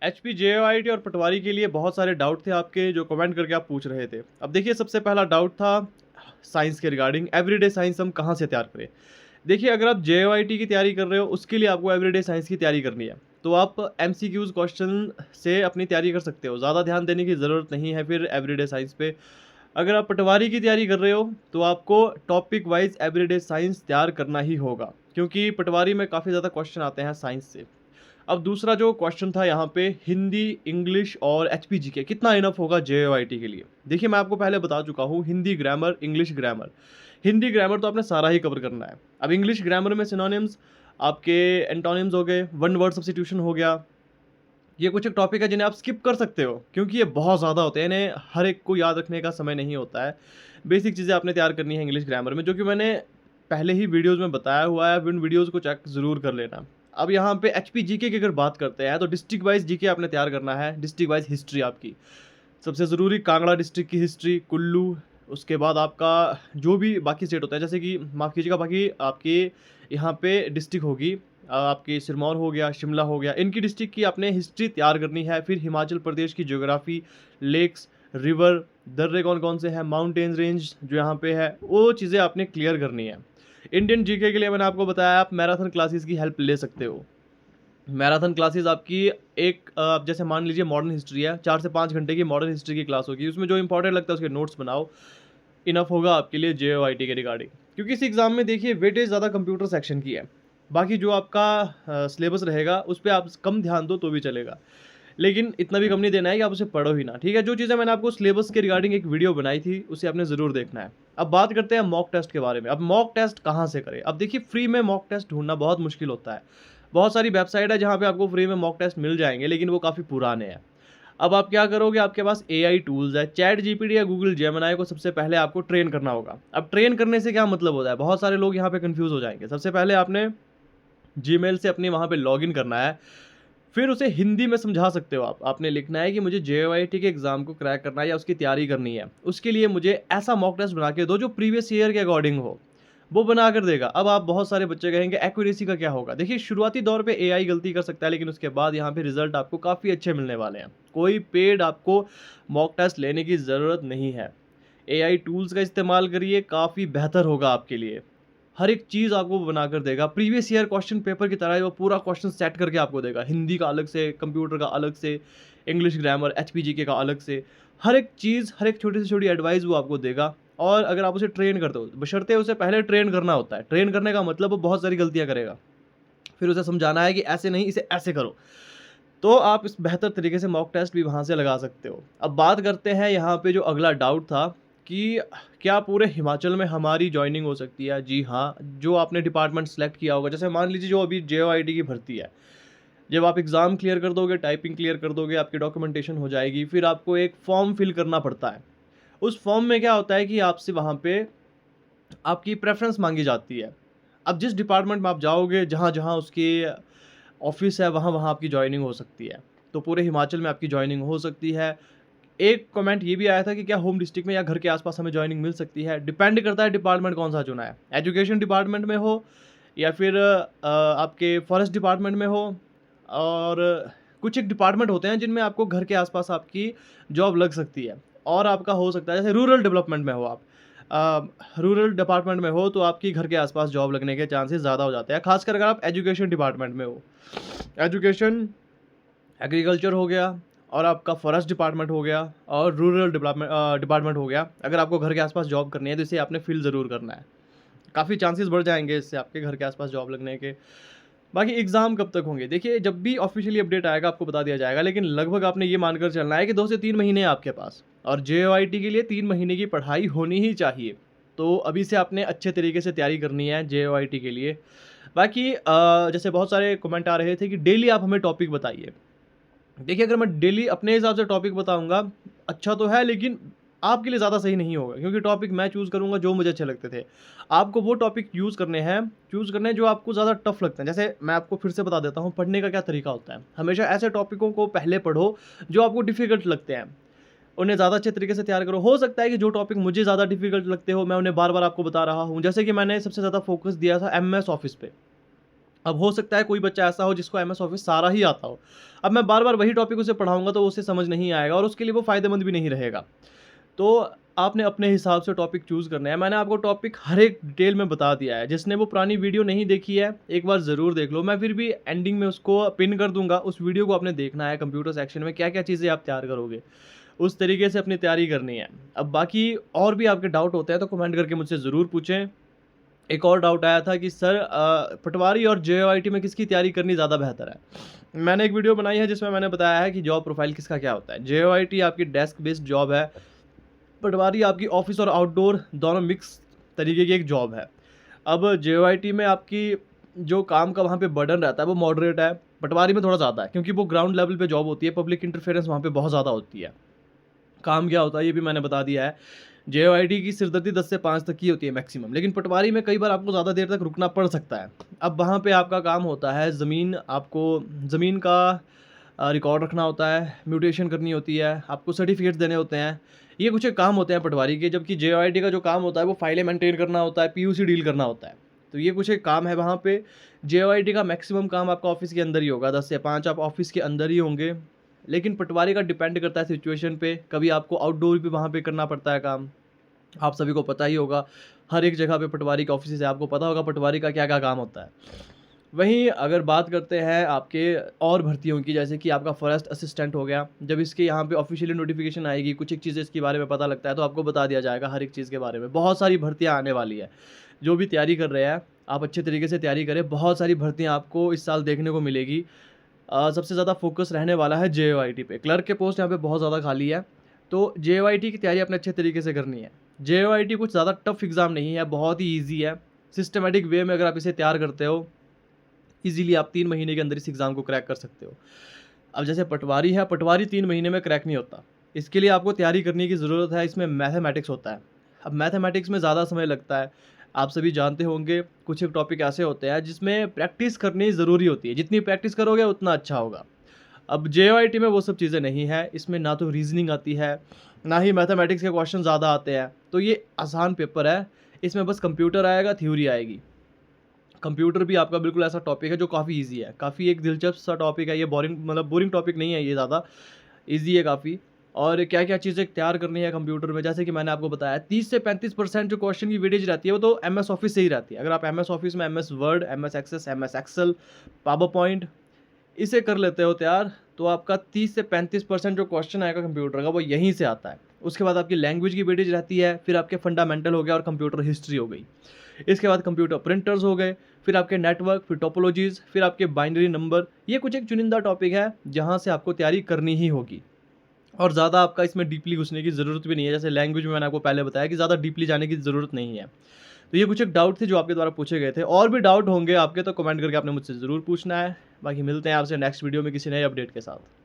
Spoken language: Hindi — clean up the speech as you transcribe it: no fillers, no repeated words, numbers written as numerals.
एचपी, जेओआईटी और पटवारी के लिए बहुत सारे डाउट थे आपके जो कमेंट करके आप पूछ रहे थे। अब देखिए सबसे पहला डाउट था साइंस के रिगार्डिंग एवरीडे साइंस हम कहाँ से तैयार करें? देखिए अगर आप जेओआईटी की तैयारी कर रहे हो उसके लिए आपको एवरीडे साइंस की तैयारी करनी है। तो आप एमसीक्यूज़ क्वेश्चन से अपनी तैयारी कर सकते हो। ज़्यादा ध्यान देने की ज़रूरत नहीं है फिर एवरीडे साइंस पे। अगर आप पटवारी की तैयारी कर रहे हो तो आपको टॉपिक वाइज़ एवरीडे साइंस तैयार करना ही होगा क्योंकि पटवारी में काफ़ी ज़्यादा क्वेश्चन आते हैं साइंस से। अब दूसरा जो क्वेश्चन था यहाँ पे हिंदी, इंग्लिश और एचपीजी के कितना इनफ होगा जेओआईटी के लिए? देखिए मैं आपको पहले बता चुका हूँ Hindi grammar, English grammar. Hindi grammar तो आपने सारा ही कवर करना है। अब इंग्लिश ग्रामर में सिनोनिम्स, आपके एंटोनिम्स हो गए, वन वर्ड सब्स्टिट्यूशन हो गया। ये कुछ एक टॉपिक है जिन्हें आप स्किप कर सकते हो क्योंकि ये बहुत ज़्यादा होते हैं, इन्हें हर एक को याद रखने का समय नहीं होता है। बेसिक चीज़ें आपने तैयार करनी है इंग्लिश ग्रामर में जो कि मैंने पहले ही वीडियोज़ में बताया हुआ है, उन वीडियोज़ को चेक ज़रूर कर लेना। अब यहाँ पे एचपी जीके की अगर बात करते हैं तो डिस्ट्रिक्ट वाइज़ जीके आपने तैयार करना है, डिस्ट्रिक्ट वाइज़ हिस्ट्री आपकी। सबसे ज़रूरी कांगड़ा डिस्ट्रिक्ट की हिस्ट्री, कुल्लू, उसके बाद आपका जो भी बाकी स्टेट होता है जैसे कि माफ़ कीजिएगा बाकी आपके यहाँ पे डिस्ट्रिक्ट होगी आपकी सिरमौर हो गया, शिमला हो गया, इनकी डिस्ट्रिक्ट की आपने हिस्ट्री तैयार करनी है। फिर हिमाचल प्रदेश की ज्योग्राफी, लेक्स, रिवर, दर्रे कौन-कौन से हैं, माउंटेन रेंज जो यहाँ पे है, वो चीज़ें आपने क्लियर करनी है। इंडियन जीके के लिए मैंने आपको बताया आप मैराथन क्लासेस की हेल्प ले सकते हो। मैराथन क्लासेस आपकी एक आप जैसे मान लीजिए मॉडर्न हिस्ट्री है, 4 से 5 घंटे की मॉडर्न हिस्ट्री की क्लास होगी, उसमें जो इंपॉर्टेंट लगता है उसके नोट्स बनाओ, इनफ होगा आपके लिए जेओआईटी के रिगार्डिंग। क्योंकि इस एग्ज़ाम में देखिए वेटेज ज़्यादा कंप्यूटर सेक्शन की है, बाकी जो आपका सिलेबस रहेगा उस पे आप कम ध्यान दो तो भी चलेगा। लेकिन इतना भी कम नहीं देना है कि आप उसे पढ़ो ही ना, ठीक है? जो चीज़ें मैंने आपको सिलेबस के रिगार्डिंग एक वीडियो बनाई थी, उसे आपने ज़रूर देखना है। अब बात करते हैं मॉक टेस्ट के बारे में। अब मॉक टेस्ट कहाँ से करें? अब देखिए फ्री में मॉक टेस्ट ढूँढना बहुत मुश्किल होता है। बहुत सारी वेबसाइट है जहाँ पे आपको फ्री में मॉक टेस्ट मिल जाएँगे, लेकिन वो काफ़ी पुराने हैं। अब आप क्या करोगे, आपके पास एआई टूल्स है, चैट जीपीटी या गूगल जेमिनी को सबसे पहले आपको ट्रेन करना होगा। अब ट्रेन करने से क्या मतलब होता है? बहुत सारे लोग यहाँ पे कन्फ्यूज़ हो जाएँगे। सबसे पहले आपने जीमेल से अपनी वहाँ पे लॉगिन करना है। फिर उसे हिंदी में समझा सकते हो आप। आपने लिखना है कि मुझे जेओआईटी के एग्ज़ाम को क्रैक करना है या उसकी तैयारी करनी है। उसके लिए मुझे ऐसा मॉक टेस्ट बना के दो जो प्रीवियस ईयर के अकॉर्डिंग हो। वो बना कर देगा। अब आप बहुत सारे बच्चे कहेंगे एक्यूरेसी का क्या होगा? देखिए शुरुआती दौर पे एआई गलती कर सकता है लेकिन उसके बाद यहाँ पे रिज़ल्ट आपको काफ़ी अच्छे मिलने वाले हैं। कोई पेड आपको मॉक टेस्ट लेने की ज़रूरत नहीं है। एआई टूल्स का इस्तेमाल करिए, काफ़ी बेहतर होगा आपके लिए। हर एक चीज़ आपको वो बनाकर देगा। प्रीवियस ईयर क्वेश्चन पेपर की तरह ही वो पूरा क्वेश्चन सेट करके आपको देगा। हिंदी का अलग से, कंप्यूटर का अलग से, इंग्लिश ग्रामर, एचपीजीके का अलग से। हर एक चीज़, हर एक छोटी से छोटी एडवाइस वो आपको देगा और अगर आप उसे ट्रेन करते हो, बशर्ते उसे पहले ट्रेन करना होता है। ट्रेन करने का मतलब वो बहुत सारी गलतियाँ करेगा। फिर उसे समझाना है कि ऐसे नहीं, इसे ऐसे करो। तो आप इस बेहतर तरीके से मॉक टेस्ट भी वहाँ से लगा सकते हो। अब बात करते हैं यहाँ पे जो अगला डाउट था कि क्या पूरे हिमाचल में हमारी जॉइनिंग हो सकती है? जी हाँ, जो आपने डिपार्टमेंट सेलेक्ट किया होगा, जैसे मान लीजिए जो अभी जेओआईटी की भर्ती है, जब आप एग्ज़ाम क्लियर कर दोगे, टाइपिंग क्लियर कर दोगे, आपकी डॉक्यूमेंटेशन हो जाएगी, फिर आपको एक फॉर्म फिल करना पड़ता है। उस फॉर्म में क्या होता है कि आपसे वहाँ पे आपकी प्रेफ़रेंस माँगी जाती है। अब जिस डिपार्टमेंट में आप जाओगे, जहाँ-जहाँ उसकी ऑफ़िस है, वहाँ-वहाँ आपकी जॉइनिंग हो सकती है। तो पूरे हिमाचल में आपकी जॉइनिंग हो सकती है। एक कमेंट ये भी आया था कि क्या होम डिस्ट्रिक्ट में या घर के आस-पास हमें जॉइनिंग मिल सकती है? डिपेंड करता है डिपार्टमेंट कौन-सा चुना है। एजुकेशन डिपार्टमेंट में हो या फिर आपके फॉरेस्ट डिपार्टमेंट में हो और कुछ एक डिपार्टमेंट होते हैं जिनमें आपको घर के आस-पास आपकी जॉब लग सकती है और आपका हो सकता है जैसे रूरल डेवलपमेंट में हो आप। रूरल डिपार्टमेंट में हो तो आपकी घर के आस-पास जॉब लगने के चांसेस ज़्यादा हो जाते हैं, ख़ासकर अगर आप एजुकेशन डिपार्टमेंट में हो। एजुकेशन, एग्रीकल्चर हो गया और आपका फॉरेस्ट डिपार्टमेंट हो गया और रूरल डिपार्टमेंट हो गया। अगर आपको घर के आसपास जॉब करनी है तो इसे आपने फिल ज़रूर करना है। काफ़ी चांसेस बढ़ जाएँगे इससे आपके घर के आसपास जॉब लगने के। बाकी एग्ज़ाम कब तक होंगे? देखिए जब भी ऑफ़िशियली अपडेट आएगा आपको बता दिया जाएगा, लेकिन लगभग आपने ये मानकर चलना है कि 2 से 3 महीने हैं आपके पास और जेओआईटी के लिए 3 महीने की पढ़ाई होनी ही चाहिए। तो अभी से आपने अच्छे तरीके से तैयारी करनी है जेओआईटी के लिए। बाकी जैसे बहुत सारे कमेंट आ रहे थे कि डेली आप हमें टॉपिक बताइए। देखिए, अगर मैं डेली अपने हिसाब से टॉपिक बताऊँगा, अच्छा तो है लेकिन आपके लिए ज़्यादा सही नहीं होगा क्योंकि टॉपिक मैं चूज़ करूँगा जो मुझे अच्छे लगते थे। आपको वो टॉपिक चूज़ करने हैं जो आपको ज़्यादा टफ़ लगते हैं। जैसे मैं आपको फिर से बता देता हूँ, पढ़ने का क्या तरीका होता है। हमेशा ऐसे टॉपिकों को पहले पढ़ो जो आपको डिफ़िकल्ट लगते हैं। उन्हें ज़्यादा अच्छे तरीके से तैयार करो। हो सकता है कि जो टॉपिक मुझे ज़्यादा डिफ़िकल्ट लगते हो, मैं उन्हें बार-बार आपको बता रहा हूँ। जैसे कि मैंने सबसे ज़्यादा फ़ोकस दिया था एमएस ऑफ़िस पे। अब हो सकता है कोई बच्चा ऐसा हो जिसको एमएस ऑफिस सारा ही आता हो। अब मैं बार-बार वही टॉपिक उसे पढ़ाऊँगा तो उसे समझ नहीं आएगा और उसके लिए वो फ़ायदेमंद भी नहीं रहेगा। तो आपने अपने हिसाब से टॉपिक चूज़ करना है। मैंने आपको टॉपिक हर एक डिटेल में बता दिया है। जिसने वो पुरानी वीडियो नहीं देखी है, एक बार ज़रूर देख लो। मैं फिर भी एंडिंग में उसको पिन कर दूँगा। उस वीडियो को आपने देखना है, कंप्यूटर सेक्शन में क्या-क्या चीज़ें आप तैयार करोगे। उस तरीके से अपनी तैयारी करनी है। अब बाकी और भी आपके डाउट होते हैं तो कमेंट करके मुझसे ज़रूर पूछें। एक और डाउट आया था कि सर पटवारी और जेओआईटी में किसकी तैयारी करनी ज़्यादा बेहतर है। मैंने एक वीडियो बनाई है जिसमें मैंने बताया है कि जॉब प्रोफाइल किसका क्या होता है। जेओआईटी आपकी डेस्क बेस्ड जॉब है, पटवारी आपकी ऑफिस और आउटडोर दोनों मिक्स तरीके की एक जॉब है। अब जेओआईटी में आपकी जो काम का वहाँ पे बर्डन रहता है वो मॉडरेट है, पटवारी में थोड़ा ज़्यादा है क्योंकि वो ग्राउंड लेवल पे जॉब होती है, पब्लिक इंटरफेरेंस वहाँ पे बहुत ज़्यादा होती है। काम क्या होता है ये भी मैंने बता दिया है। जेओआईटी की सिरदर्दी 10 से 5 तक की होती है मैक्सिमम, लेकिन पटवारी में कई बार आपको ज़्यादा देर तक रुकना पड़ सकता है। अब वहाँ पे आपका काम होता है ज़मीन का रिकॉर्ड रखना होता है, म्यूटेशन करनी होती है, आपको सर्टिफ़िकेट्स देने होते हैं। ये कुछ एक काम होते हैं पटवारी के, जबकि जेओआईटी का जो काम होता है वो फाइलें मेंटेन करना होता है, पीयूसी डील करना होता है। तो ये कुछ एक काम है वहाँ पे। जेओआईटी का मैक्सिमम काम आपका ऑफ़िस के अंदर ही होगा, 10 से 5 आप ऑफ़िस के अंदर ही होंगे। लेकिन पटवारी का डिपेंड करता है सिचुएशन पे, कभी आपको आउटडोर भी वहाँ पे करना पड़ता है काम। आप सभी को पता ही होगा, हर एक जगह पे पटवारी के ऑफ़िसेज़ है, आपको पता होगा पटवारी का क्या-क्या काम होता है। वहीं अगर बात करते हैं आपके और भर्तियों की, जैसे कि आपका फ़ॉरेस्ट असिस्टेंट हो गया, जब इसके यहाँ पे ऑफ़िशियली नोटिफ़िकेशन आएगी, कुछ एक चीज़ें इसके बारे में पता लगता है, तो आपको बता दिया जाएगा हर एक चीज़ के बारे में। बहुत सारी भर्तियाँ आने वाली है। जो भी तैयारी कर रहे हैं, आप अच्छे तरीके से तैयारी करें, बहुत सारी भर्तियाँ आपको इस साल देखने को मिलेगी। सबसे ज़्यादा फ़ोकस रहने वाला है जेओआईटी पे। क्लर्क के पोस्ट यहाँ पे बहुत ज़्यादा खाली है, तो जेओआईटी की तैयारी अपने अच्छे तरीके से करनी है। जेओआईटी कुछ ज़्यादा टफ एग्ज़ाम नहीं है, बहुत ही ईज़ी है। सिस्टमैटिक वे में अगर आप इसे तैयार करते हो, ईज़िली आप 3 महीने के अंदर इस एग्ज़ाम को क्रैक कर सकते हो। अब जैसे पटवारी है, पटवारी 3 महीने में क्रैक नहीं होता। इसके लिए आपको तैयारी करने की ज़रूरत है, इसमें मैथमेटिक्स होता है। अब मैथमेटिक्स में ज़्यादा समय लगता है। आप सभी जानते होंगे कुछ एक टॉपिक ऐसे होते हैं जिसमें प्रैक्टिस करनी ज़रूरी होती है। जितनी प्रैक्टिस करोगे उतना अच्छा होगा। अब जेओआईटी में वो सब चीज़ें नहीं है, इसमें ना तो रीज़निंग आती है, ना ही मैथमेटिक्स के क्वेश्चन ज़्यादा आते हैं। तो ये आसान पेपर है, इसमें बस कंप्यूटर आएगा, थ्योरी आएगी। कंप्यूटर भी आपका बिल्कुल ऐसा टॉपिक है जो काफ़ी ईज़ी है, काफ़ी एक दिलचस्प सा टॉपिक है ये, बोरिंग टॉपिक नहीं है ये, ज़्यादा ईज़ी है काफ़ी। और क्या-क्या चीज़ें तैयार करनी है कंप्यूटर में, जैसे कि मैंने आपको बताया 30 से 35% जो क्वेश्चन की वेटेज रहती है वो तो एमएस ऑफिस से ही रहती है। अगर आप एमएस ऑफिस में MS Word, MS Access, MS Excel, PowerPoint इसे कर लेते हो तैयार, तो आपका 30 से 35% जो क्वेश्चन आएगा कंप्यूटर का वो यहीं से आता है। उसके बाद आपकी लैंग्वेज की वेटेज रहती है, फिर आपके फंडामेंटल हो गया और कंप्यूटर हिस्ट्री हो गई। इसके बाद कंप्यूटर प्रिंटर्स हो गए, फिर आपके नेटवर्क, फिर टोपोलॉजीज़, फिर आपके बाइनरी नंबर। ये कुछ एक चुनिंदा टॉपिक है जहाँ से आपको तैयारी करनी ही होगी और ज़्यादा आपका इसमें डीपली घुसने की ज़रूरत भी नहीं है। जैसे लैंग्वेज में मैंने आपको पहले बताया कि ज़्यादा डीपली जाने की ज़रूरत नहीं है। तो ये कुछ एक डाउट थे जो आपके द्वारा पूछे गए थे। और भी डाउट होंगे आपके तो कमेंट करके आपने मुझसे ज़रूर पूछना है। बाकी मिलते हैं आपसे नेक्स्ट वीडियो में किसी नए अपडेट के साथ।